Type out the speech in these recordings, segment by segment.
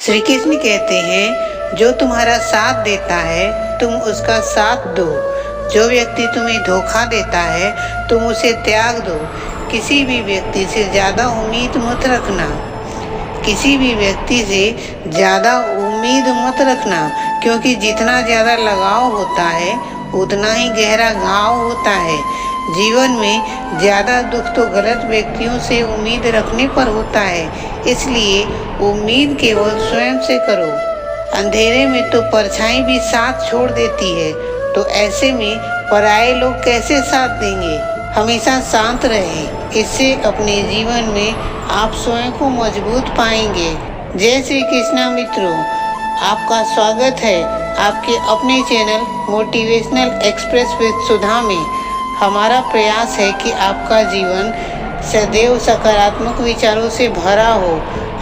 श्री कृष्ण कहते हैं, जो तुम्हारा साथ देता है तुम उसका साथ दो। जो व्यक्ति तुम्हें धोखा देता है तुम उसे त्याग दो। किसी भी व्यक्ति से ज़्यादा उम्मीद मत रखना। किसी भी व्यक्ति से ज़्यादा उम्मीद मत रखना, क्योंकि जितना ज़्यादा लगाव होता है उतना ही गहरा घाव होता है। जीवन में ज़्यादा दुख तो गलत व्यक्तियों से उम्मीद रखने पर होता है, इसलिए उम्मीद केवल स्वयं से करो। अंधेरे में तो परछाई भी साथ छोड़ देती है, तो ऐसे में पराये लोग कैसे साथ देंगे। हमेशा शांत रहें, इससे अपने जीवन में आप स्वयं को मजबूत पाएंगे। जय श्री कृष्णा मित्रों, आपका स्वागत है आपके अपने चैनल मोटिवेशनल एक्सप्रेस विद सुधा में। हमारा प्रयास है कि आपका जीवन सदैव सकारात्मक विचारों से भरा हो।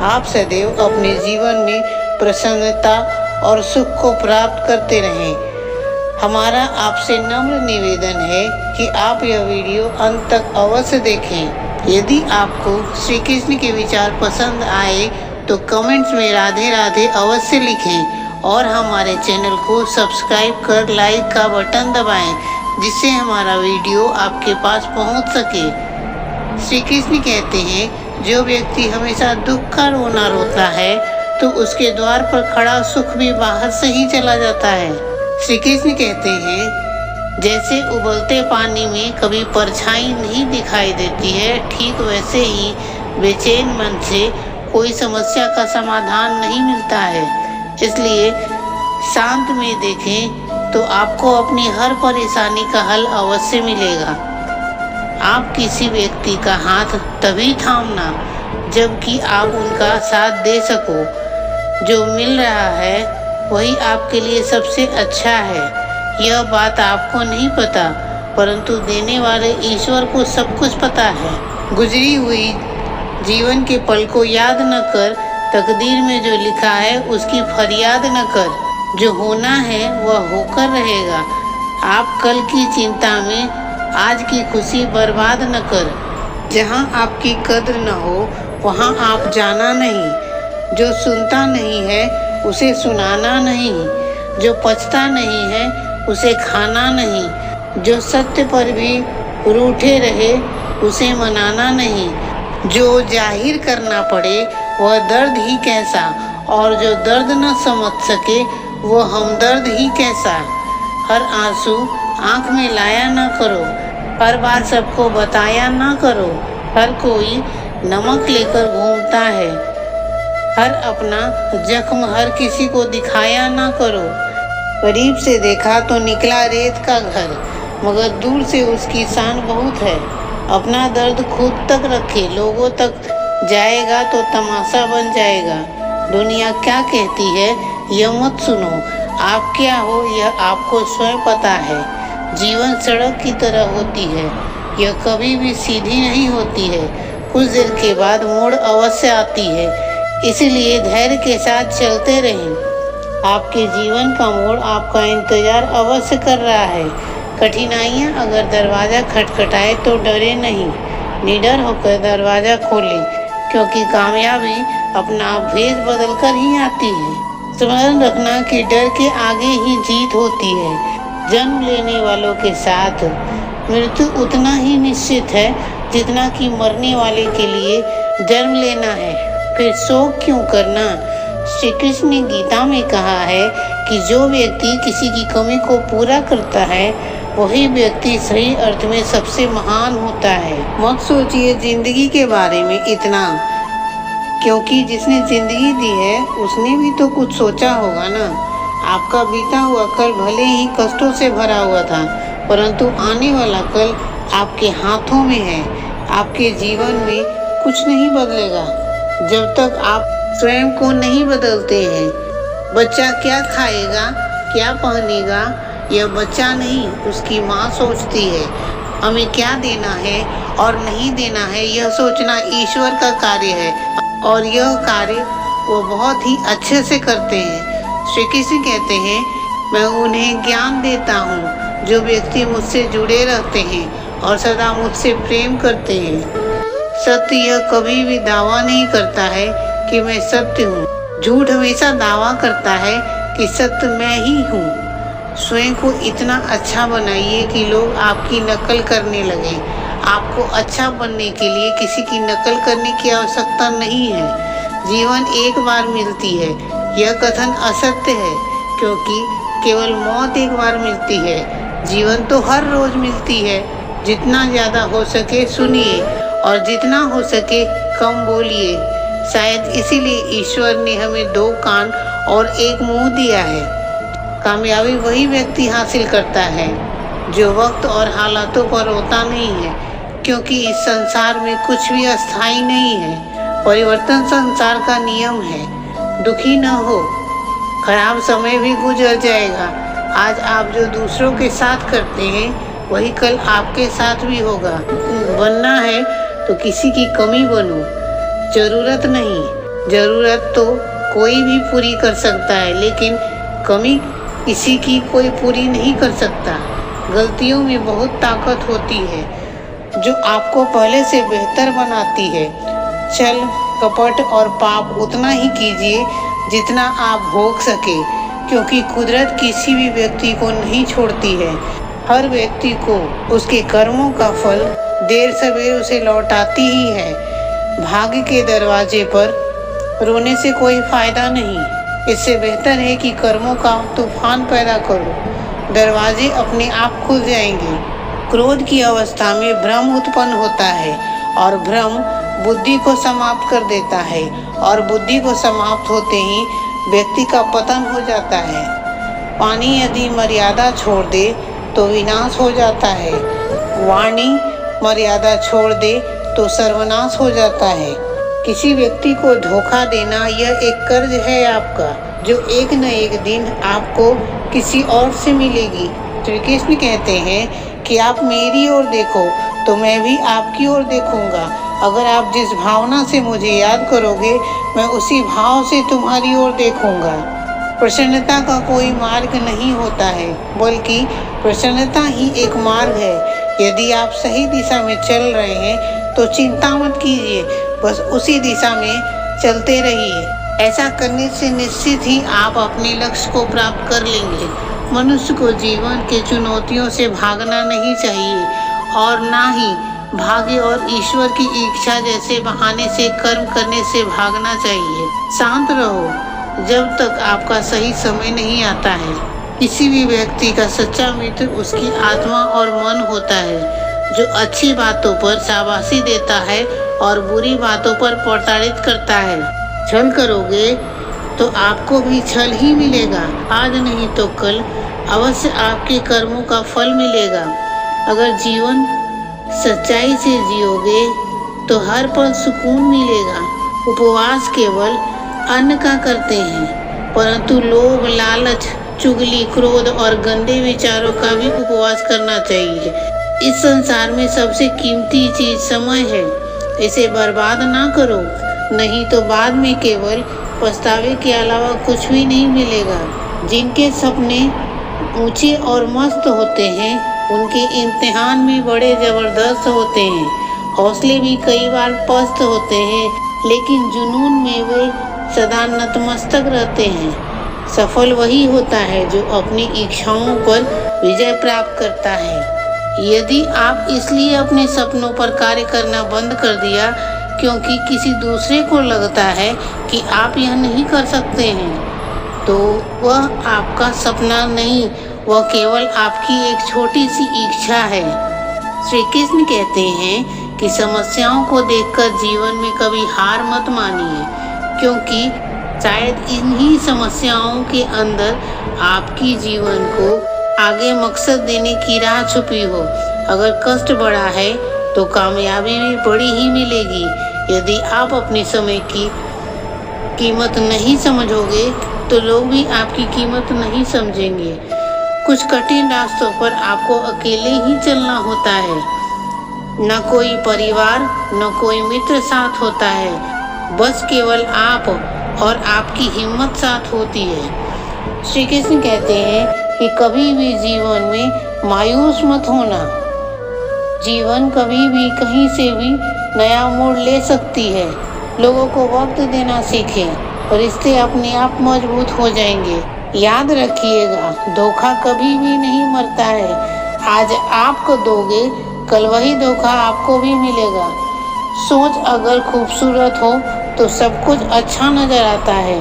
आप सदैव अपने जीवन में प्रसन्नता और सुख को प्राप्त करते रहें। हमारा आपसे नम्र निवेदन है कि आप यह वीडियो अंत तक अवश्य देखें। यदि आपको श्री कृष्ण के विचार पसंद आए तो कमेंट्स में राधे राधे अवश्य लिखें और हमारे चैनल को सब्सक्राइब कर लाइक का बटन दबाएं, जिससे हमारा वीडियो आपके पास पहुंच सके। श्री कृष्ण कहते हैं, जो व्यक्ति हमेशा दुख का रोना रोता है तो उसके द्वार पर खड़ा सुख भी बाहर से ही चला जाता है। श्री कृष्ण कहते हैं, जैसे उबलते पानी में कभी परछाई नहीं दिखाई देती है, ठीक वैसे ही बेचैन मन से कोई समस्या का समाधान नहीं मिलता है। इसलिए शांत में देखें तो आपको अपनी हर परेशानी का हल अवश्य मिलेगा। आप किसी व्यक्ति का हाथ तभी थामना जबकि आप उनका साथ दे सको। जो मिल रहा है वही आपके लिए सबसे अच्छा है। यह बात आपको नहीं पता, परंतु देने वाले ईश्वर को सब कुछ पता है। गुजरी हुई जीवन के पल को याद न कर, तकदीर में जो लिखा है उसकी फरियाद न कर। जो होना है वह होकर रहेगा। आप कल की चिंता में आज की खुशी बर्बाद न कर। जहाँ आपकी कद्र न हो वहाँ आप जाना नहीं। जो सुनता नहीं है उसे सुनाना नहीं। जो पचता नहीं है उसे खाना नहीं। जो सत्य पर भी रूठे रहे उसे मनाना नहीं। जो जाहिर करना पड़े वह दर्द ही कैसा, और जो दर्द न समझ सके वो हमदर्द ही कैसा। हर आंसू आंख में लाया न करो, हर बार सबको बताया न करो। हर कोई नमक लेकर घूमता है, हर अपना जख्म हर किसी को दिखाया न करो। करीब से देखा तो निकला रेत का घर, मगर दूर से उसकी शान बहुत है। अपना दर्द खुद तक रखे, लोगों तक जाएगा तो तमाशा बन जाएगा। दुनिया क्या कहती है यह मत सुनो, आप क्या हो यह आपको स्वयं पता है। जीवन सड़क की तरह होती है, यह कभी भी सीधी नहीं होती है। कुछ देर के बाद मोड़ अवश्य आती है, इसलिए धैर्य के साथ चलते रहें। आपके जीवन का मोड़ आपका इंतजार अवश्य कर रहा है। कठिनाइयाँ अगर दरवाज़ा खटखटाए तो डरे नहीं, निडर होकर दरवाज़ा खोलें, क्योंकि कामयाबी अपना भेद बदल कर ही आती है। स्मरण रखना कि डर के आगे ही जीत होती है। जन्म लेने वालों के साथ मृत्यु उतना ही निश्चित है जितना कि मरने वाले के लिए जन्म लेना है। फिर शोक क्यों करना। श्री कृष्ण ने गीता में कहा है कि जो व्यक्ति किसी की कमी को पूरा करता है वही व्यक्ति सही अर्थ में सबसे महान होता है। मत सोचिए जिंदगी के बारे में इतना, क्योंकि जिसने जिंदगी दी है उसने भी तो कुछ सोचा होगा ना। आपका बीता हुआ कल भले ही कष्टों से भरा हुआ था, परंतु आने वाला कल आपके हाथों में है। आपके जीवन में कुछ नहीं बदलेगा जब तक आप स्वयं को नहीं बदलते हैं। बच्चा क्या खाएगा क्या पहनेगा यह बच्चा नहीं उसकी माँ सोचती है। हमें क्या देना है और नहीं देना है यह सोचना ईश्वर का कार्य है, और यह कार्य वो बहुत ही अच्छे से करते हैं। श्री कृष्ण कहते हैं, मैं उन्हें ज्ञान देता हूँ जो व्यक्ति मुझसे जुड़े रहते हैं और सदा मुझसे प्रेम करते हैं। सत्य यह कभी भी दावा नहीं करता है कि मैं सत्य हूँ। झूठ हमेशा दावा करता है कि सत्य मैं ही हूँ। स्वयं को इतना अच्छा बनाइए कि लोग आपकी नकल करने लगें। आपको अच्छा बनने के लिए किसी की नकल करने की आवश्यकता नहीं है। जीवन एक बार मिलती है, यह कथन असत्य है, क्योंकि केवल मौत एक बार मिलती है। जीवन तो हर रोज मिलती है। जितना ज़्यादा हो सके सुनिए और जितना हो सके कम बोलिए। शायद इसीलिए ईश्वर ने हमें 2 कान और 1 मुंह दिया है। कामयाबी वही व्यक्ति हासिल करता है जो वक्त और हालातों पर रोता नहीं है, क्योंकि इस संसार में कुछ भी अस्थायी नहीं है। परिवर्तन संसार का नियम है। दुखी न हो, खराब समय भी गुजर जाएगा। आज आप जो दूसरों के साथ करते हैं वही कल आपके साथ भी होगा। बनना है तो किसी की कमी बनो, जरूरत नहीं। जरूरत तो कोई भी पूरी कर सकता है, लेकिन कमी किसी की कोई पूरी नहीं कर सकता। गलतियों में बहुत ताकत होती है जो आपको पहले से बेहतर बनाती है। छल, कपट और पाप उतना ही कीजिए जितना आप भोग सके, क्योंकि कुदरत किसी भी व्यक्ति को नहीं छोड़ती है। हर व्यक्ति को उसके कर्मों का फल देर सवेर उसे लौटाती ही है। भाग्य के दरवाजे पर रोने से कोई फायदा नहीं। इससे बेहतर है कि कर्मों का तूफान पैदा करो। दरवाजे अपने आप खुल जाएंगे। क्रोध की अवस्था में भ्रम उत्पन्न होता है और भ्रम बुद्धि को समाप्त कर देता है, और बुद्धि को समाप्त होते ही व्यक्ति का पतन हो जाता है। पानी यदि मर्यादा छोड़ दे तो विनाश हो जाता है। वाणी मर्यादा छोड़ दे तो सर्वनाश हो जाता है। किसी व्यक्ति को धोखा देना यह एक कर्ज है आपका, जो एक न एक दिन आपको किसी और से मिलेगी। श्री कृष्ण कहते हैं कि आप मेरी ओर देखो तो मैं भी आपकी ओर देखूंगा। अगर आप जिस भावना से मुझे याद करोगे, मैं उसी भाव से तुम्हारी ओर देखूंगा। प्रसन्नता का कोई मार्ग नहीं होता है, बल्कि प्रसन्नता ही एक मार्ग है। यदि आप सही दिशा में चल रहे हैं तो चिंता मत कीजिए, बस उसी दिशा में चलते रहिए। ऐसा करने से निश्चित ही आप अपने लक्ष्य को प्राप्त कर लेंगे। मनुष्य को जीवन के चुनौतियों से भागना नहीं चाहिए, और ना ही भाग्य और ईश्वर की इच्छा जैसे बहाने से कर्म करने से भागना चाहिए। शांत रहो जब तक आपका सही समय नहीं आता है। किसी भी व्यक्ति का सच्चा मित्र उसकी आत्मा और मन होता है, जो अच्छी बातों पर शाबाशी देता है और बुरी बातों पर प्रताड़ित करता है। छल करोगे तो आपको भी छल ही मिलेगा। आज नहीं तो कल अवश्य आपके कर्मों का फल मिलेगा। अगर जीवन सच्चाई से जियोगे तो हर पल सुकून मिलेगा। उपवास केवल अन्न का करते हैं, परंतु लोभ, लालच, चुगली, क्रोध और गंदे विचारों का भी उपवास करना चाहिए। इस संसार में सबसे कीमती चीज समय है, इसे बर्बाद ना करो, नहीं तो बाद में केवल पछतावे के अलावा कुछ भी नहीं मिलेगा। जिनके सपने ऊंचे और मस्त होते हैं उनके इम्तिहान भी बड़े जबरदस्त होते हैं। हौसले भी कई बार पस्त होते हैं, लेकिन जुनून में वे सदा नतमस्तक रहते हैं। सफल वही होता है जो अपनी इच्छाओं पर विजय प्राप्त करता है। यदि आप इसलिए अपने सपनों पर कार्य करना बंद कर दिया क्योंकि किसी दूसरे को लगता है कि आप यह नहीं कर सकते हैं, तो वह आपका सपना नहीं, वह केवल आपकी एक छोटी सी इच्छा है। श्री कृष्ण कहते हैं कि समस्याओं को देखकर जीवन में कभी हार मत मानिए, क्योंकि शायद इन्हीं समस्याओं के अंदर आपकी जीवन को आगे मकसद देने की राह छुपी हो। अगर कष्ट बड़ा है तो कामयाबी भी बड़ी ही मिलेगी। यदि आप अपने समय की कीमत नहीं समझोगे तो लोग भी आपकी कीमत नहीं समझेंगे। कुछ कठिन रास्तों पर आपको अकेले ही चलना होता है। न कोई परिवार न कोई मित्र साथ होता है, बस केवल आप और आपकी हिम्मत साथ होती है। श्री कृष्ण कहते हैं कि कभी भी जीवन में मायूस मत होना। जीवन कभी भी कहीं से भी नया मोड़ ले सकती है। लोगों को वक्त देना सीखें रिश्ते अपने आप मजबूत हो जाएंगे। याद रखिएगा, धोखा कभी भी नहीं मरता है। आज आपको दोगे, कल वही धोखा आपको भी मिलेगा। सोच अगर खूबसूरत हो तो सब कुछ अच्छा नजर आता है।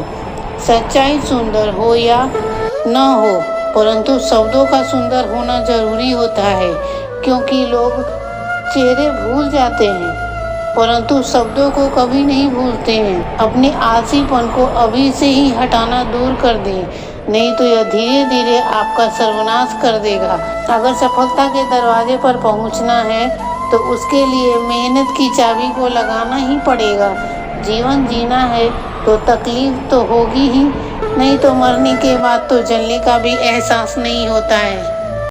सच्चाई सुंदर हो या न हो, परंतु शब्दों का सुंदर होना जरूरी होता है, क्योंकि लोग चेहरे भूल जाते हैं परंतु शब्दों को कभी नहीं भूलते हैं। अपने आलसीपन को अभी से ही हटाना दूर कर दें, नहीं तो यह धीरे धीरे आपका सर्वनाश कर देगा। अगर सफलता के दरवाजे पर पहुंचना है तो उसके लिए मेहनत की चाबी को लगाना ही पड़ेगा। जीवन जीना है तो तकलीफ तो होगी ही, नहीं तो मरने के बाद तो जलने का भी एहसास नहीं होता है।